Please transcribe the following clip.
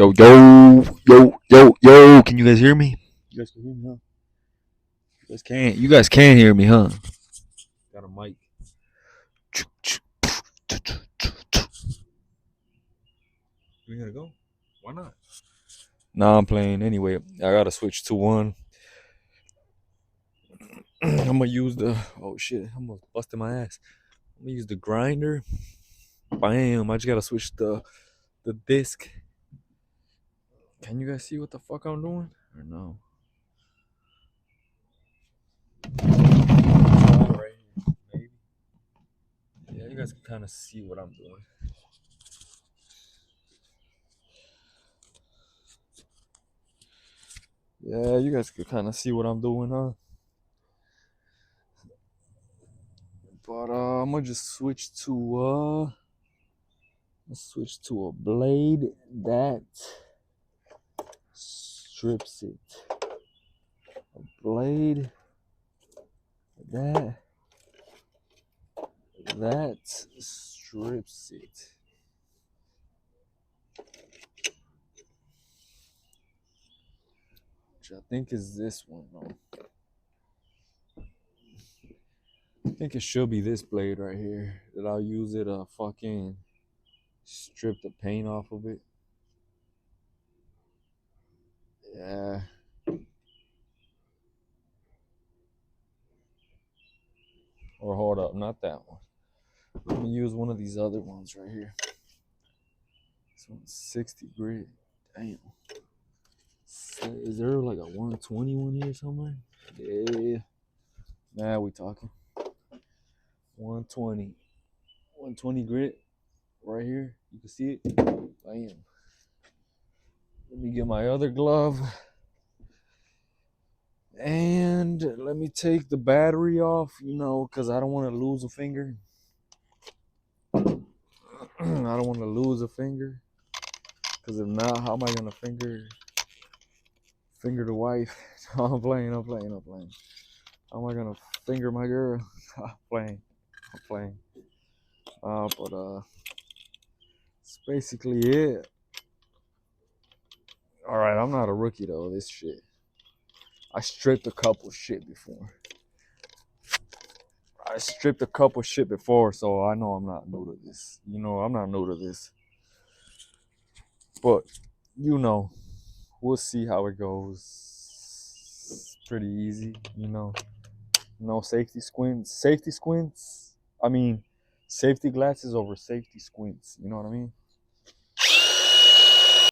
Yo, yo, yo, yo, yo. Can you guys hear me? You guys can hear me, huh? You guys can't. You guys can hear me, huh? Got a mic. We gotta go. Why not? Nah, I'm playing anyway. I gotta switch to one. I'm gonna use the. Oh shit! I'm gonna busting my ass. I'm gonna use the grinder. Bam! I just gotta switch the disc. Can you guys see what the fuck I'm doing? Or no? Right here, maybe. Yeah, you guys can kind of see what I'm doing. Yeah, you guys can kind of see what I'm doing, huh? But I'm gonna just switch to a blade that strips it. A blade that strips it. Which I think is this one though. I think it should be this blade right here that I'll use it to fucking strip the paint off of it. Yeah. Or hold up, not that one. Let me use one of these other ones right here. This one's 60 grit. Damn. Is there like a 120 one here somewhere? Yeah. Now we talking. 120. 120 grit right here. You can see it. Bam. Let me get my other glove. And let me take the battery off, because I don't want to lose a finger. I don't want to lose a finger. Because if not, how am I going to finger the wife? I'm playing. How am I going to finger my girl? I'm playing. But it's basically it. All right, I'm not a rookie though. This shit, I stripped a couple shit before. So I know I'm not new to this. I'm not new to this. But we'll see how it goes. It's pretty easy. No safety squints. I mean, safety glasses over safety squints. You know what I mean?